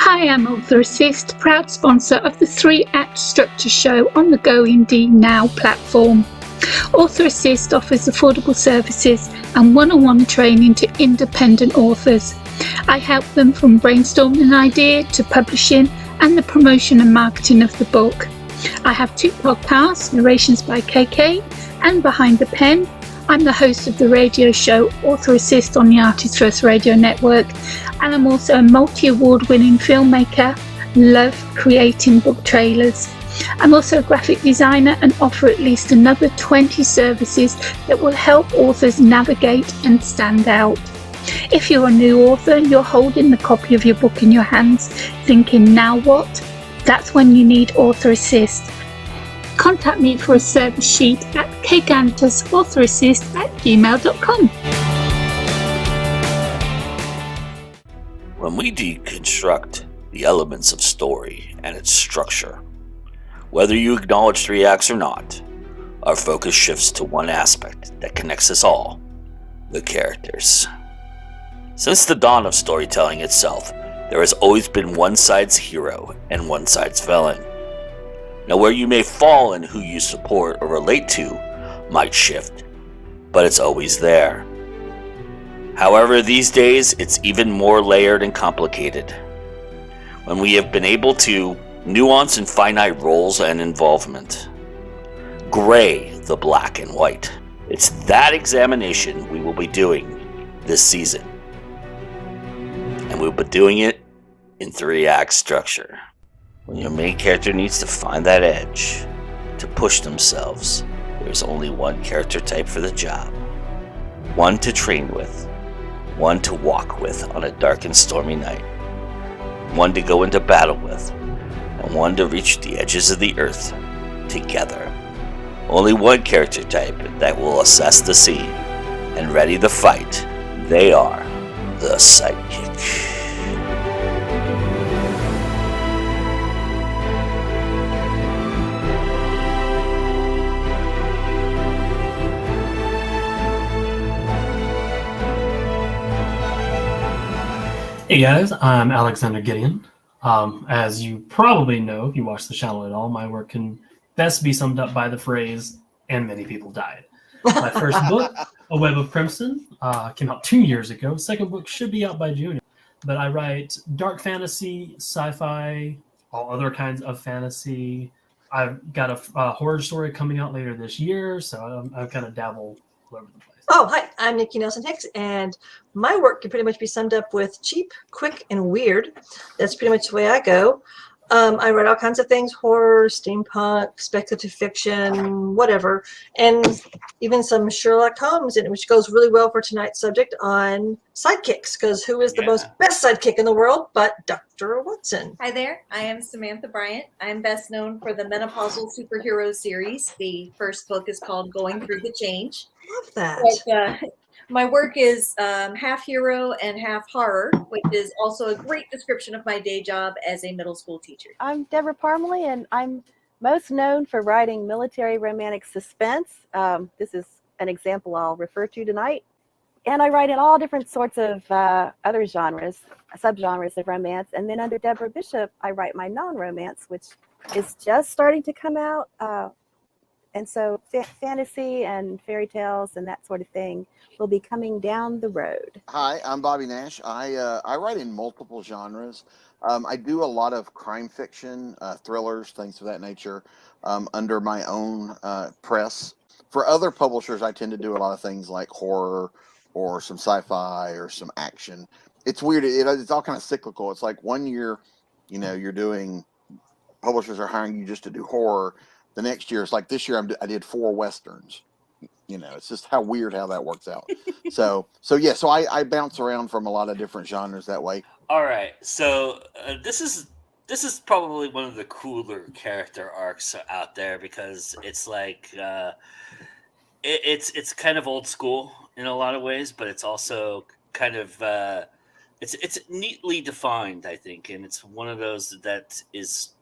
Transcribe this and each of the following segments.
Hi, I'm Author Assist, proud sponsor of the 3-Act Structure Show on the Go Indie Now platform. Author Assist offers affordable services and one-on-one training to independent authors. I help them from brainstorming an idea to publishing and the promotion and marketing of the book. I have 2 podcasts, Narrations by KK and Behind the Pen. I'm the host of the radio show Author Assist on the Artist First Radio Network, and I'm also a multi-award winning filmmaker. Love creating book trailers. I'm also a graphic designer and offer at least another 20 services that will help authors navigate and stand out. If you're a new author and you're holding the copy of your book in your hands, thinking, now what? That's when you need Author Assist. Contact me for a service sheet at kgantusauthораssist@gmail.com. When we deconstruct the elements of story and its structure, whether you acknowledge 3 acts or not, our focus shifts to one aspect that connects us all: the characters. Since the dawn of storytelling itself, there has always been one side's hero and one side's villain. Now, where you may fall in who you support or relate to might shift, but it's always there. However, these days, it's even more layered and complicated. When we have been able to nuance and finite roles and involvement, gray the black and white. It's that examination we will be doing this season. And we'll be doing it in 3-act structure. When your main character needs to find that edge to push themselves, there's only one character type for the job. One to train with, one to walk with on a dark and stormy night, one to go into battle with, and one to reach the edges of the earth together. Only one character type that will assess the scene and ready the fight. They are the Sidekick. Hey guys, I'm Alexander Gideon. As you probably know, if you watch the channel at all, my work can best be summed up by the phrase, "and many people died." My first book, A Web of Crimson, came out 2 years ago. Second book should be out by June. But I write dark fantasy, sci-fi, all other kinds of fantasy. I've got a horror story coming out later this year, so I kind of dabble all over the place. Oh, hi, I'm Nikki Nelson-Hicks, and my work can pretty much be summed up with cheap, quick, and weird. That's pretty much the way I go. I write all kinds of things: horror, steampunk, speculative fiction, whatever, and even some Sherlock Holmes, which goes really well for tonight's subject on sidekicks, because who is the most best sidekick in the world but Dr. Watson? Hi there, I am Samantha Bryant. I'm best known for the Menopausal Superhero series. The first book is called Going Through the Change. Love that. But, my work is half hero and half horror, which is also a great description of my day job as a middle school teacher. I'm Deborah Parmalee, and I'm most known for writing military romantic suspense. This is an example I'll refer to tonight. And I write in all different sorts of other genres, subgenres of romance. And then under Deborah Bishop, I write my non-romance, which is just starting to come out. And so fantasy and fairy tales and that sort of thing will be coming down the road. Hi, I'm Bobby Nash. I write in multiple genres. I do a lot of crime fiction, thrillers, things of that nature, under my own press. For other publishers, I tend to do a lot of things like horror or some sci-fi or some action. It's weird. It's all kind of cyclical. It's like one year, you're doing, publishers are hiring you just to do horror. The next year, it's like this year I did 4 Westerns. It's just how weird how that works out. So I bounce around from a lot of different genres that way. All right, so this is probably one of the cooler character arcs out there, because it's like it's kind of old school in a lot of ways, but it's also kind of it's neatly defined, I think, and it's one of those that is,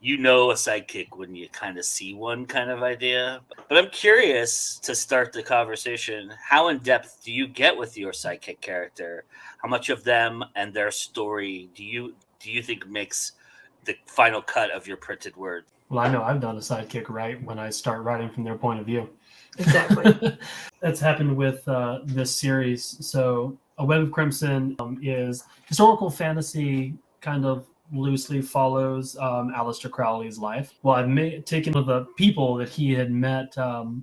a sidekick when you kind of see one kind of idea. But I'm curious, to start the conversation, how in depth do you get with your sidekick character? How much of them and their story do do you think makes the final cut of your printed word? Well, I know I've done a sidekick right when I start writing from their point of view. Exactly. That's happened with this series. So, A Web of Crimson is historical fantasy, kind of loosely follows Aleister Crowley's life. Well, I've taken the people that he had met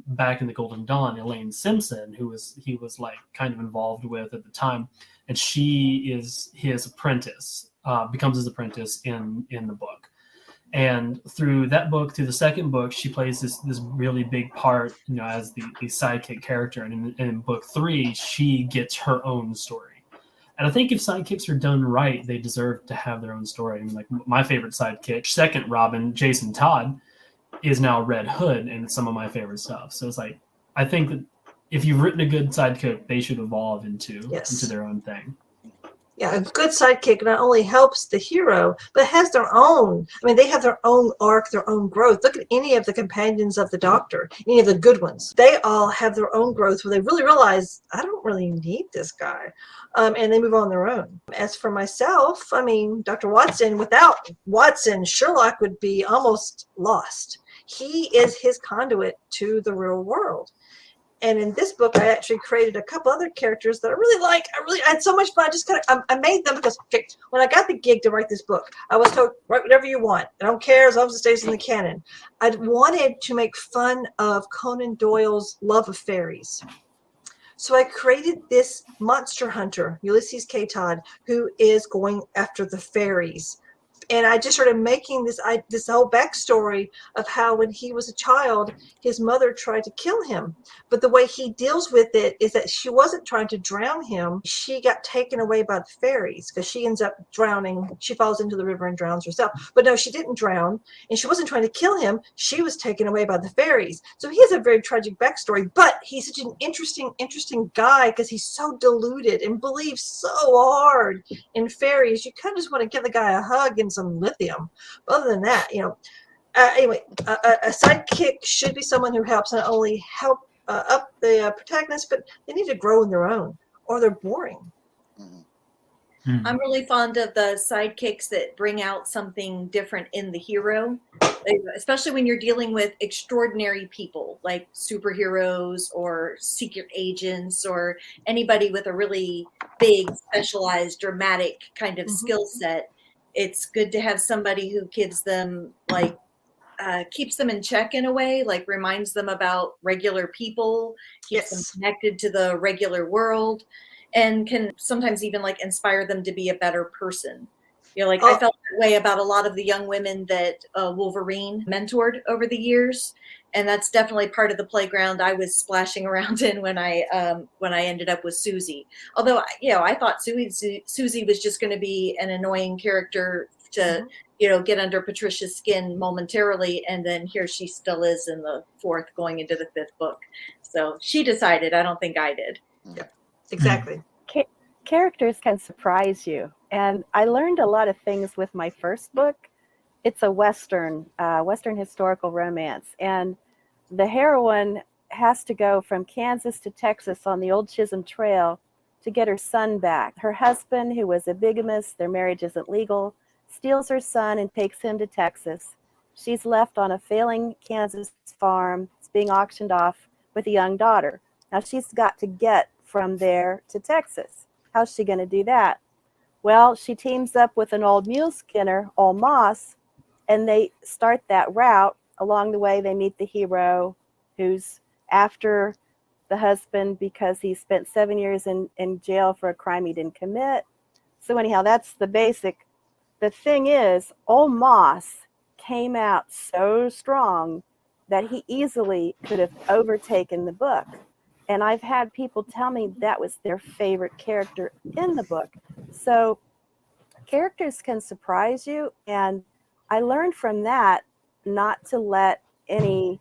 back in the Golden Dawn, Elaine Simpson, he was like kind of involved with at the time, and she is his apprentice, becomes his apprentice in the book. And through that book, through the second book, she plays this really big part, as the sidekick character. And in book 3, she gets her own story. And I think if sidekicks are done right, they deserve to have their own story. I mean, like my favorite sidekick, second Robin, Jason Todd, is now Red Hood, and it's some of my favorite stuff. So it's like, I think that if you've written a good sidekick, they should evolve into their own thing. Yeah, a good sidekick not only helps the hero, but has their own. I mean, they have their own arc, their own growth. Look at any of the companions of the Doctor, any of the good ones. They all have their own growth where they really realize, I don't really need this guy. And they move on their own. As for myself, I mean, Dr. Watson, without Watson, Sherlock would be almost lost. He is his conduit to the real world. And in this book, I actually created a couple other characters that I really like. I had so much fun. I made them because when I got the gig to write this book, I was told, write whatever you want. I don't care as long as it stays in the canon. I wanted to make fun of Conan Doyle's love of fairies. So I created this monster hunter, Ulysses K. Todd, who is going after the fairies. And I just started making this whole backstory of how when he was a child, his mother tried to kill him. But the way he deals with it is that she wasn't trying to drown him. She got taken away by the fairies because she ends up drowning. She falls into the river and drowns herself. But no, she didn't drown. And she wasn't trying to kill him. She was taken away by the fairies. So he has a very tragic backstory. But he's such an interesting guy because he's so deluded and believes so hard in fairies. You kind of just want to give the guy a hug and some lithium. But other than that, anyway, a sidekick should be someone who helps not only help up the protagonist, but they need to grow in their own, or they're boring. I'm really fond of the sidekicks that bring out something different in the hero, especially when you're dealing with extraordinary people like superheroes or secret agents or anybody with a really big, specialized, dramatic kind of skill set. It's good to have somebody who gives them keeps them in check in a way, like reminds them about regular people, keeps them connected to the regular world, and can sometimes even inspire them to be a better person. I felt that way about a lot of the young women that Wolverine mentored over the years. And that's definitely part of the playground I was splashing around in when I ended up with Susie. Although, I thought Susie was just going to be an annoying character to, get under Patricia's skin momentarily. And then here she still is in the 4th going into the 5th book. So she decided. I don't think I did. Yeah, exactly. Characters can surprise you. And I learned a lot of things with my first book. It's a Western historical romance. And the heroine has to go from Kansas to Texas on the old Chisholm Trail to get her son back. Her husband, who was a bigamist, their marriage isn't legal, steals her son and takes him to Texas. She's left on a failing Kansas farm. It's being auctioned off with a young daughter. Now she's got to get from there to Texas. How's she going to do that? Well, she teams up with an old mule skinner, old Moss, and they start that route. Along the way, they meet the hero who's after the husband because he spent 7 years in jail for a crime he didn't commit. So anyhow, that's the basic. The thing is, old Moss came out so strong that he easily could have overtaken the book. And I've had people tell me that was their favorite character in the book. So characters can surprise you. And I learned from that not to let any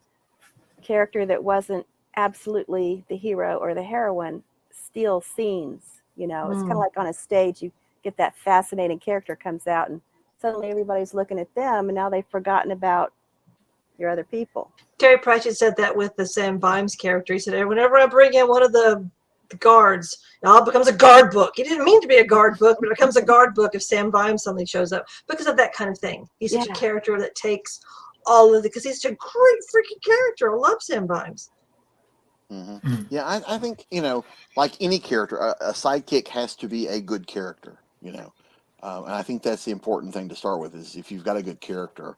character that wasn't absolutely the hero or the heroine steal scenes. It's kind of like on a stage, you get that fascinating character comes out and suddenly everybody's looking at them and now they've forgotten about your other people. Terry Pratchett said that with the Sam Vimes character. He said, whenever I bring in one of the the guards. It all becomes a guard book. It didn't mean to be a guard book, but it becomes a guard book if Sam Vimes suddenly shows up because of that kind of thing. He's such a character that takes all of the, because he's such a great freaking character. I love Sam Vimes. Mm-hmm. Yeah, I think, like any character, a sidekick has to be a good character, and I think that's the important thing to start with is if you've got a good character,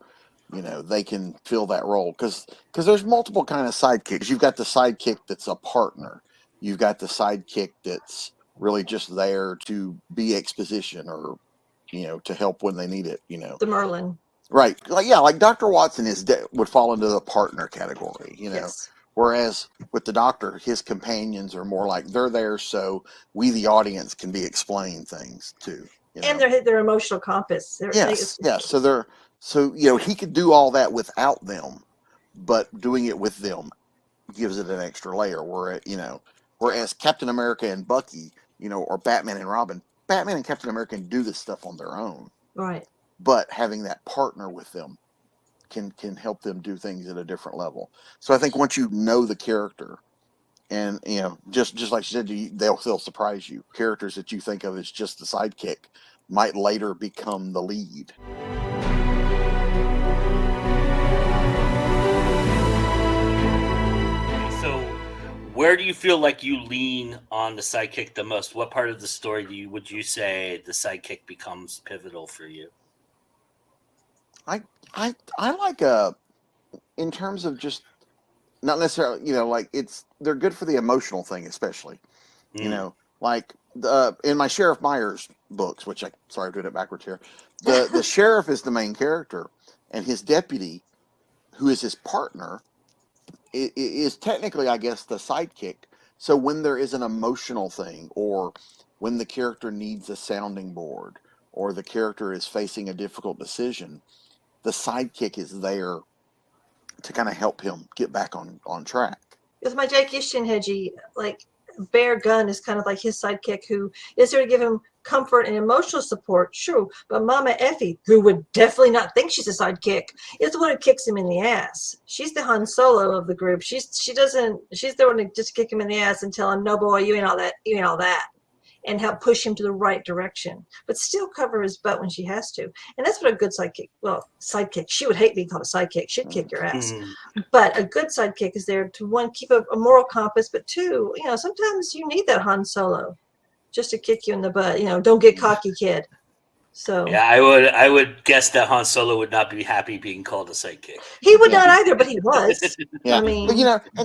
they can fill that role because there's multiple kind of sidekicks. You've got the sidekick that's a partner. You've got the sidekick that's really just there to be exposition or, to help when they need it, The Merlin. Right. Like Dr. Watson would fall into the partner category, Yes. Whereas with the Doctor, his companions are more like they're there so we, the audience, can be explained things too. And they're their emotional compass. Yes. So he could do all that without them, but doing it with them gives it an extra layer. Whereas Captain America and Bucky, or Batman and Robin, Batman and Captain America can do this stuff on their own. Right. But having that partner with them can help them do things at a different level. So I think once you know the character, and just like you said, they'll surprise you. Characters that you think of as just the sidekick might later become the lead. So, where do you feel like you lean on the sidekick the most? What part of the story would you say the sidekick becomes pivotal for you? I like in terms of just not necessarily they're good for the emotional thing, especially like in my Sheriff Myers books, which sorry I'm doing it backwards here. The sheriff is the main character, and his deputy, who is his partner, is technically, I guess, the sidekick. So when there is an emotional thing, or when the character needs a sounding board, or the character is facing a difficult decision, the sidekick is there to kind of help him get back on track. With my Jake Ishinheji, like Bear Gunn is kind of like his sidekick who is there to give him comfort and emotional support, true. But Mama Effie, who would definitely not think she's a sidekick, is the one who kicks him in the ass. She's the Han Solo of the group. She's the one to just kick him in the ass and tell him, no boy, you ain't all that. And help push him to the right direction, but still cover his butt when she has to. And that's what a good sidekick, she would hate being called a sidekick. She'd kick your ass. But a good sidekick is there to, one, keep a moral compass, but two, sometimes you need that Han Solo just to kick you in the butt. Don't get cocky, kid. So yeah, I would guess that Han Solo would not be happy being called a sidekick. He would not either, but he was. Yeah, I mean,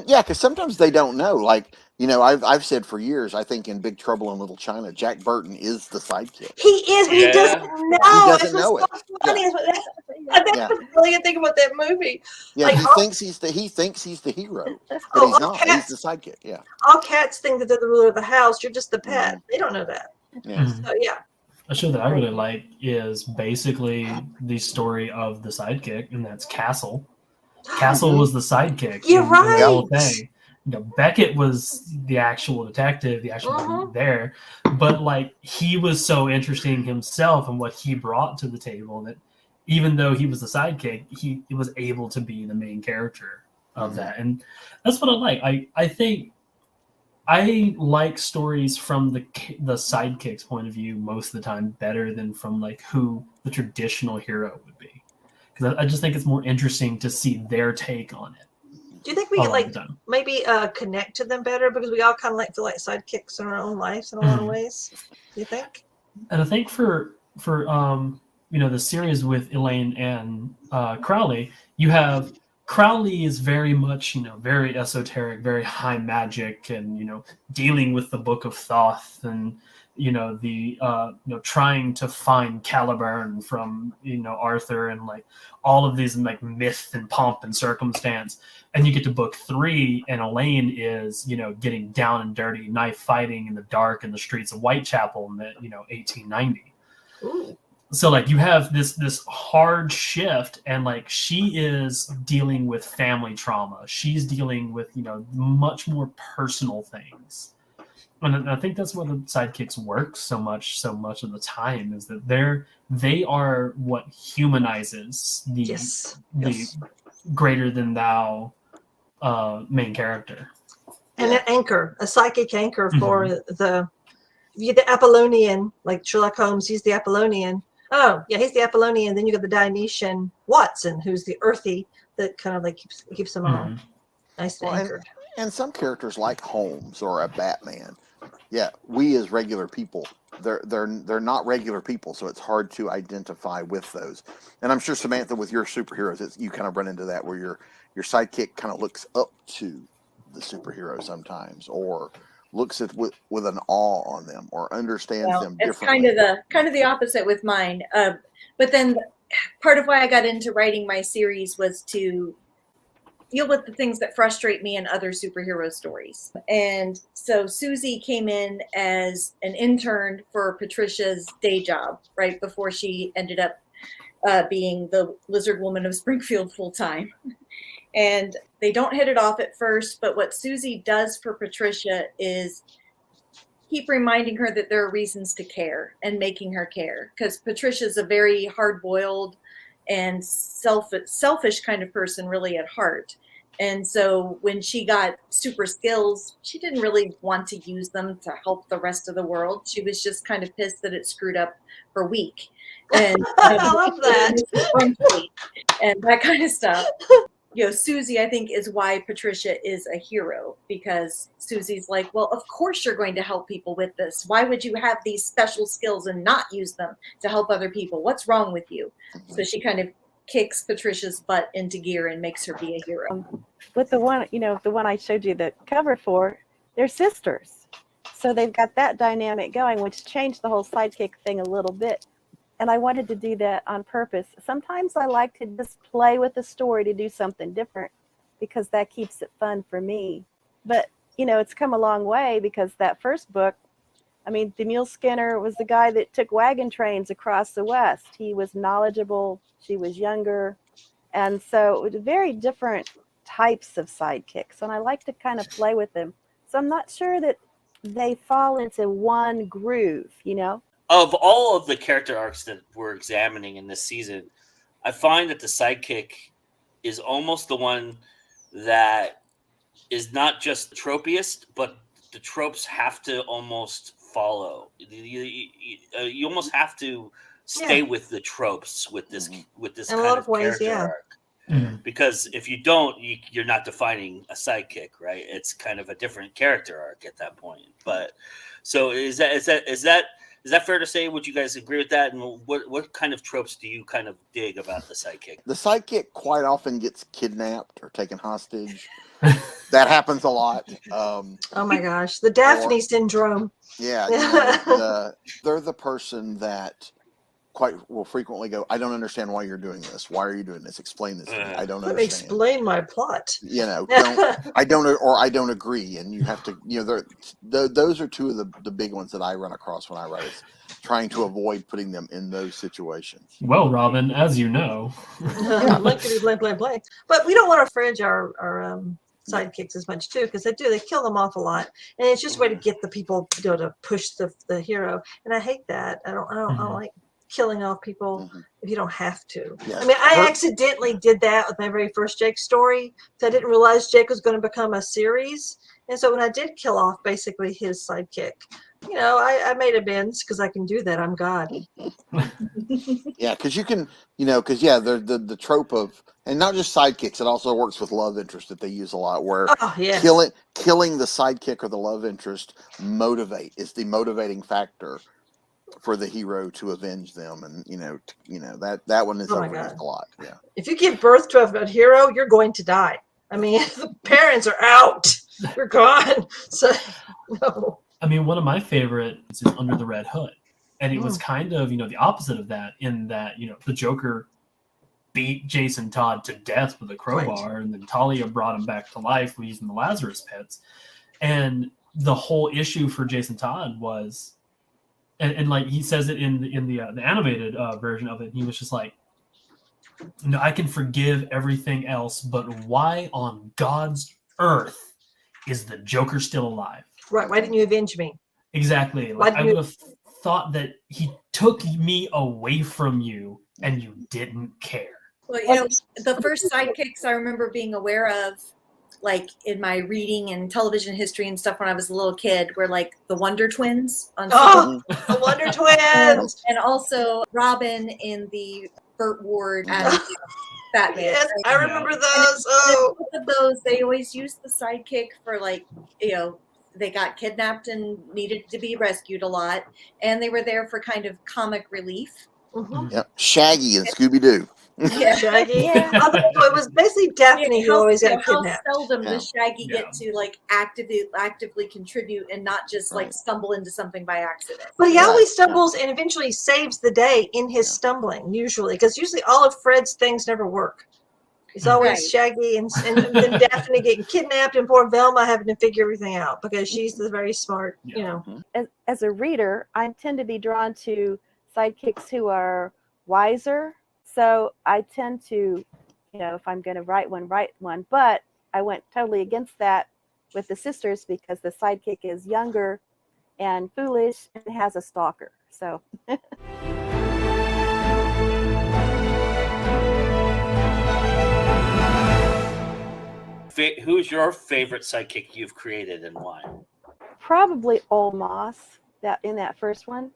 because sometimes they don't know. Like, I've said for years, I think in Big Trouble in Little China, Jack Burton is the sidekick. He is, but he doesn't know. He doesn't know it. So funny. That's the brilliant thing about that movie. Yeah, he thinks he's the hero, but he's not. He's the sidekick. Yeah. All cats think that they're the ruler of the house. You're just the pet. They don't know that. Yeah. So yeah. A show that I really like is basically the story of the sidekick, and that's Castle. Castle was the sidekick. You're right. The whole thing. Beckett was the actual detective, the actual there, but he was so interesting himself and what he brought to the table that even though he was the sidekick, he was able to be the main character of that, and that's what I like. I think I like stories from the sidekick's point of view most of the time better than from who the traditional hero would be, because I just think it's more interesting to see their take on it. Do you think we can maybe connect to them better because we all kind of feel like sidekicks in our own lives in a lot of ways? Do you think? And I think for the series with Elaine and Crowley, you have Crowley is very much very esoteric, very high magic, and dealing with the Book of Thoth and the trying to find Caliburn from Arthur and all of these myth and pomp and circumstance. And you get to book 3 and Elaine is getting down and dirty, knife fighting in the dark in the streets of Whitechapel in the 1890. Ooh. So you have this hard shift, and she is dealing with family trauma. She's dealing with much more personal things. And I think that's where the sidekicks work so much of the time is that they are what humanizes the greater than thou main character. And an anchor, a psychic anchor for the Apollonian, like Sherlock Holmes, he's the Apollonian. Oh, yeah, he's the Apollonian. Then you got the Dionysian Watson, who's the earthy that kind of like keeps them all nice and anchored. And some characters like Holmes or a Batman, yeah, we as regular people, they're not regular people, so it's hard to identify with those. And I'm sure, Samantha, with your superheroes, you kind of run into that where your sidekick kind of looks up to the superhero sometimes, or looks at with an awe on them, or understands them differently. It's kind of the opposite with mine. But then part of why I got into writing my series was to deal with the things that frustrate me in other superhero stories. And so Susie came in as an intern for Patricia's day job right before she ended up being the Lizard Woman of Springfield full time. And they don't hit it off at first, but what Susie does for Patricia is keep reminding her that there are reasons to care and making her care. Because Patricia's a very hard-boiled and selfish kind of person, really, at heart. And so when she got super skills, she didn't really want to use them to help the rest of the world. She was just kind of pissed that it screwed up her week. And I love that. And that kind of stuff. Susie, I think, is why Patricia is a hero, because Susie's like, well, of course you're going to help people with this. Why would you have these special skills and not use them to help other people? What's wrong with you? So she kind of kicks Patricia's butt into gear and makes her be a hero. With the one I showed you the cover for, they're sisters. So they've got that dynamic going, which changed the whole sidekick thing a little bit. And I wanted to do that on purpose. Sometimes I like to just play with the story to do something different because that keeps it fun for me. But, it's come a long way, because that first book, Demille Skinner was the guy that took wagon trains across the West. He was knowledgeable. She was younger. And so it was very different types of sidekicks. And I like to kind of play with them. So I'm not sure that they fall into one groove, Of all of the character arcs that we're examining in this season, I find that the sidekick is almost the one that is not just the tropiest, but the tropes have to almost follow. You almost have to stay with the tropes with this kind of character arc. Because if you don't, you're not defining a sidekick, right? It's kind of a different character arc at that point. But so is that fair to say? Would you guys agree with that? And what kind of tropes do you kind of dig about the sidekick? The sidekick quite often gets kidnapped or taken hostage. That happens a lot. Oh my gosh, the Daphne syndrome. Yeah, they're the person that will frequently go, I don't understand why you're doing this. Why are you doing this? Explain this to me. I don't understand. Let me explain my plot. I don't agree. And you have to, those are two of the big ones that I run across when I write, is trying to avoid putting them in those situations. Well, Robin, as you know. Blank. But we don't want to fridge our sidekicks as much too, because they kill them off a lot, and it's just a way to get the people to push the hero. And I hate that. I don't like killing off people if you don't have to. Yeah. I accidentally did that with my very first Jake story. So I didn't realize Jake was going to become a series. And so when I did kill off basically his sidekick, I made amends, because I can do that. I'm God. Yeah, because you can, the trope of, and not just sidekicks, it also works with love interest that they use a lot, where killing the sidekick or the love interest is the motivating factor for the hero to avenge them, and that one is overused a lot. Yeah. If you give birth to a hero, you're going to die. The parents are out. You're gone. So no. One of my favorites is Under the Red Hood, and it was kind of the opposite of that, in that the Joker beat Jason Todd to death with a crowbar, and then Talia brought him back to life using the Lazarus pits, and the whole issue for Jason Todd was. And like he says it in the animated version of it, he was just like, I can forgive everything else, but why on God's earth is the Joker still alive? Right. Why didn't you avenge me? Exactly. Like, I would have thought that he took me away from you and you didn't care. Well, the first sidekicks I remember being aware of like in my reading and television history and stuff when I was a little kid, were like the Wonder Twins on Oh, the Wonder Twins. and also Robin in the Burt Ward Adam Batman. Yes, right? I remember those. Oh, Both of those, they always used the sidekick for like, they got kidnapped and needed to be rescued a lot, and they were there for kind of comic relief. mhm. Yep. Shaggy and Scooby Doo. Yeah. Shaggy. Yeah. Although it was basically Daphne who always got How kidnapped. seldom Yeah. does Shaggy Yeah. get to like actively contribute and not just like Right. stumble into something by accident. But he Right, always yeah. stumbles and eventually saves the day in his Yeah. stumbling, usually, because usually all of Fred's things never work. It's always Right. Shaggy and then Daphne getting kidnapped and poor Velma having to figure everything out because she's the very smart, you know. As a reader, I tend to be drawn to sidekicks who are wiser. So I tend to, if I'm going to write one. But I went totally against that with the sisters because the sidekick is younger and foolish and has a stalker. So Who's your favorite sidekick you've created and why? probably Old Moss in that first one.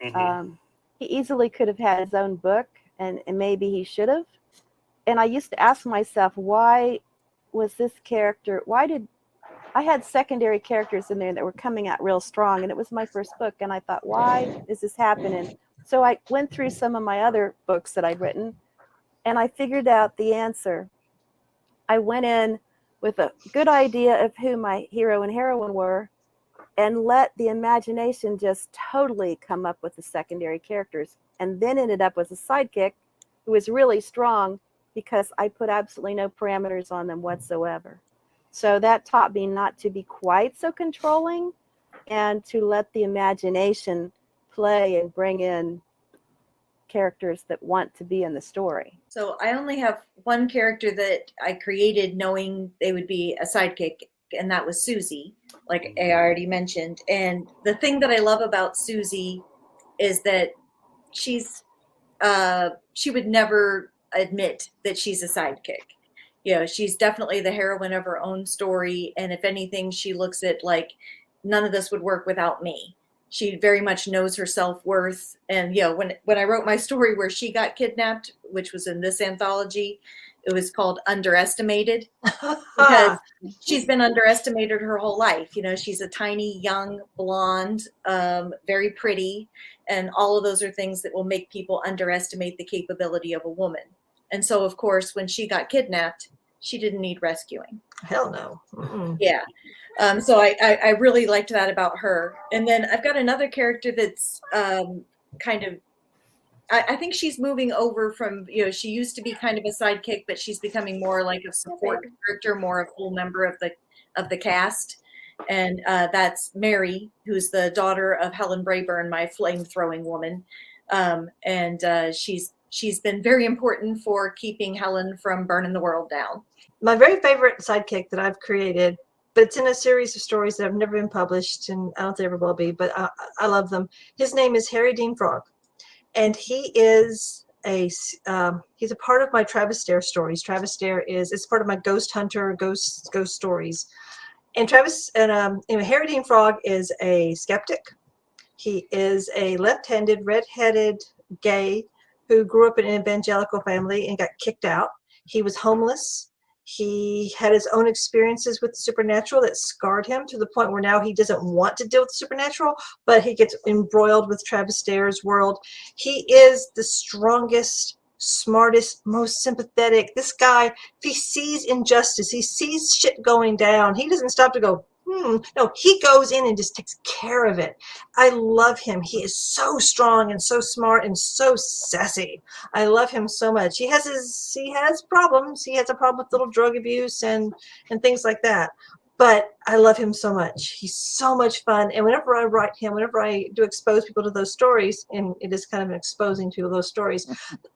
Mhm. He easily could have had his own book, and maybe he should have. And I used to ask myself, why was this character? I had secondary characters in there that were coming out real strong, and it was my first book, and I thought, why is this happening? So I went through some of my other books that I'd written, and I figured out the answer. I went in with a good idea of who my hero and heroine were, and let the imagination just totally come up with the secondary characters, and then ended up with a sidekick who was really strong because I put absolutely no parameters on them whatsoever. So that taught me not to be quite so controlling and to let the imagination play and bring in characters that want to be in the story. So I only have one character that I created knowing they would be a sidekick, and that was Susie, like I already mentioned. And the thing that I love about Susie is that she would never admit that she's a sidekick. She's definitely the heroine of her own story, and if anything, she looks at like, none of this would work without me. She very much knows her self-worth. And when I wrote my story where she got kidnapped, which was in this anthology, it was called Underestimated, because she's been underestimated her whole life. She's a tiny, young, blonde, very pretty, and all of those are things that will make people underestimate the capability of a woman. And so, of course, when she got kidnapped, she didn't need rescuing. Hell no. Mm-mm. Yeah. So I really liked that about her. And then I've got another character that's kind of, I think she's moving over from, she used to be kind of a sidekick, but she's becoming more like a support character, more a full member of the cast. And that's Mary, who's the daughter of Helen Brayburn, my flame-throwing woman. And she's been very important for keeping Helen from burning the world down. My very favorite sidekick that I've created, but it's in a series of stories that have never been published, and I don't think ever will be, but I love them. His name is Harry Dean Frog, and he is he's a part of my Travis Dare stories. Travis Dare it's part of my Ghost Hunter ghost stories. And Harry Dean Frog is a skeptic. He is a left-handed, red-headed gay who grew up in an evangelical family and got kicked out. He was homeless. He had his own experiences with the supernatural that scarred him to the point where now he doesn't want to deal with the supernatural, but he gets embroiled with Travis Dare's world. He is the strongest, smartest, most sympathetic. This guy, if he sees injustice, he sees shit going down, he doesn't stop to go, no, he goes in and just takes care of it. I love him. He is so strong and so smart and so sassy. I love him so much. He has problems. He has a problem with little drug abuse and things like that. But I love him so much. He's so much fun. And whenever I write him, whenever I do expose people to those stories, and it is kind of an exposing to those stories,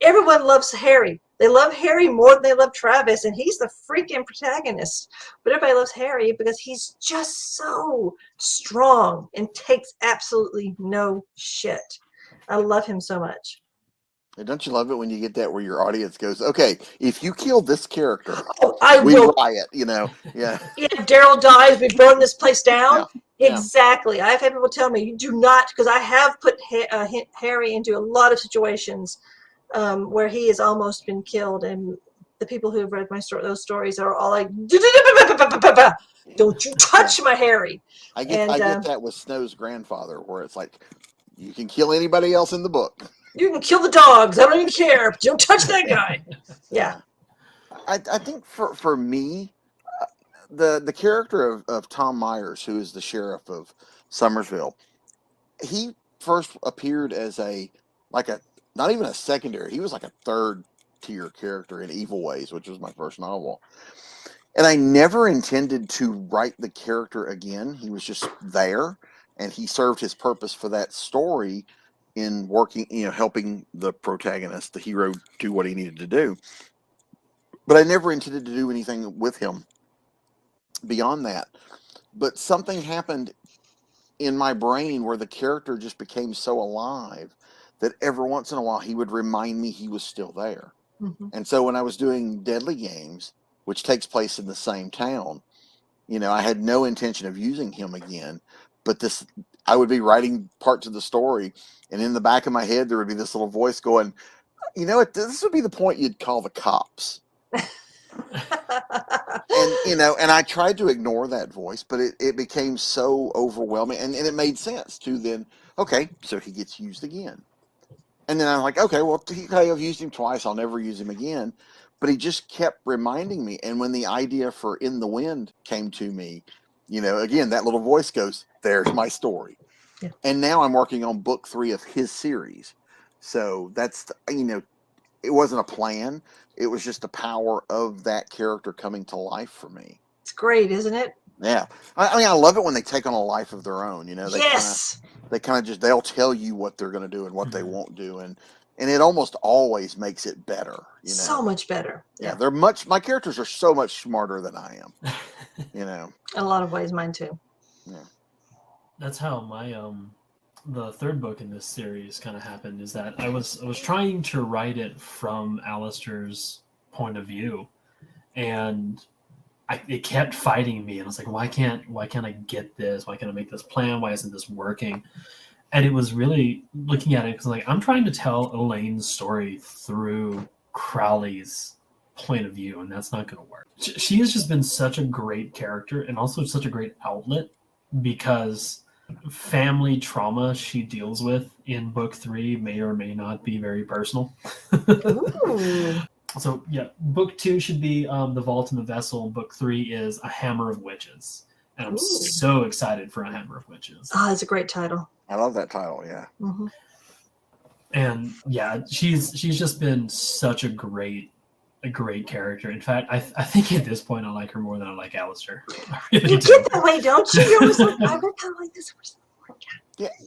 everyone loves Harry. They love Harry more than they love Travis, and he's the freaking protagonist. But everybody loves Harry because he's just so strong and takes absolutely no shit. I love him so much. And don't you love it when you get that where your audience goes, okay, if you kill this character, I we will. riot, you know? Yeah. Yeah, Daryl dies, we burn this place down. Yeah. Exactly. I've had people tell me, you do not, because I have put Harry into a lot of situations where he has almost been killed, and the people who have read those stories are all like, don't you touch my Harry. I get that with Snow's grandfather, where it's like, you can kill anybody else in the book. You can kill the dogs. I don't even care. But don't touch that guy. Yeah. I think for me, the character of Tom Myers, who is the sheriff of Summersville, he first appeared as not even a secondary. He was like a third tier character in Evil Ways, which was my first novel. And I never intended to write the character again. He was just there, and he served his purpose for that story in working, helping the protagonist, the hero, do what he needed to do. But I never intended to do anything with him beyond that. But something happened in my brain where the character just became so alive that every once in a while he would remind me he was still there. Mm-hmm. And so when I was doing Deadly Games, which takes place in the same town, I had no intention of using him again, but I would be writing parts of the story, and in the back of my head there would be this little voice going, this would be the point you'd call the cops. And I tried to ignore that voice, but it became so overwhelming, and it made sense to then, okay, so he gets used again. And then I'm like, okay, well, I've used him twice, I'll never use him again. But he just kept reminding me. And when the idea for In the Wind came to me, again, that little voice goes, there's my story. Yeah. And now I'm working on book 3 of his series. So that's, it wasn't a plan. It was just the power of that character coming to life for me. It's great, isn't it? Yeah. I love it when they take on a life of their own. Yes. They'll tell you what they're going to do and what they won't do. And it almost always makes it better. So much better. Yeah. My characters are so much smarter than I am. In a lot of ways, mine too. Yeah. That's how my the third book in this series kind of happened, is that I was trying to write it from Alistair's point of view, and it kept fighting me, and I was like, why can't I get this? Why can't I make this plan? Why isn't this working? And it was really looking at it because I'm trying to tell Elaine's story through Crowley's point of view, and that's not going to work. She has just been such a great character and also such a great outlet, because family trauma she deals with in book 3 may or may not be very personal. So yeah, book 2 should be The Vault and the Vessel. Book 3 is A Hammer of Witches, and I'm so excited for A Hammer of Witches. Oh, that's a great title. I love that title. Yeah. Mm-hmm. And yeah, she's just been such a great character. In fact, I think at this point I like her more than I like Alistair. Really you get that way, don't you? You're always like, I would kind of like this person more.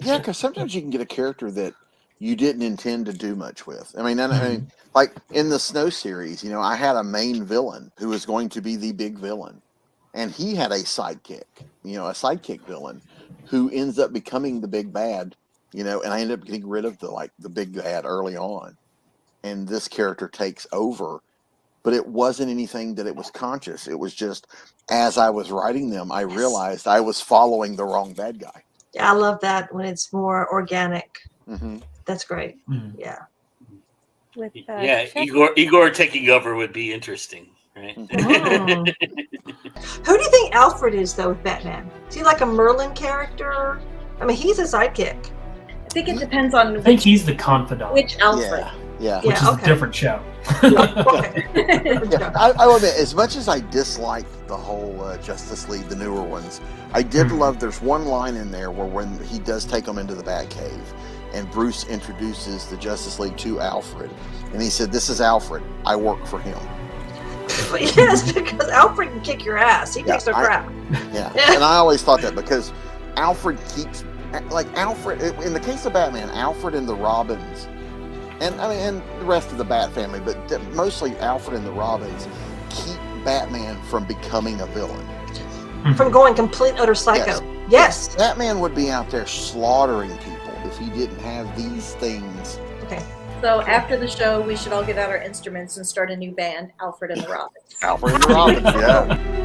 Yeah, because sometimes you can get a character that you didn't intend to do much with. I mean, like in the Snow series, I had a main villain who was going to be the big villain, and he had a sidekick, a sidekick villain who ends up becoming the big bad, and I ended up getting rid of the big bad early on, and this character takes over. But it wasn't anything that it was conscious. It was just, as I was writing them, I realized I was following the wrong bad guy. Yeah, I love that when it's more organic. Mm-hmm. That's great. Mm-hmm. Yeah. With, Igor taking over would be interesting, right? Mm. Who do you think Alfred is, though, with Batman? Is he like a Merlin character? I mean, he's a sidekick. I think it depends on I think he's the confidant, which Alfred. Yeah. which is a different show. Okay. I will admit, as much as I disliked the whole Justice League, the newer ones, I did love, there's one line in there where when he does take them into the Batcave, and Bruce introduces the Justice League to Alfred, and he said, "This is Alfred. I work for him." Yes, because Alfred can kick your ass. He kicks their crap. Yeah, and I always thought that because Alfred keeps, Alfred, in the case of Batman, Alfred and the Robins, and the rest of the Bat family, but mostly Alfred and the Robins keep Batman from becoming a villain. From going complete utter psycho. Yes. Batman would be out there slaughtering people if he didn't have these things. Okay. So after the show, we should all get out our instruments and start a new band, Alfred and the Robins. Alfred and the Robins, yeah.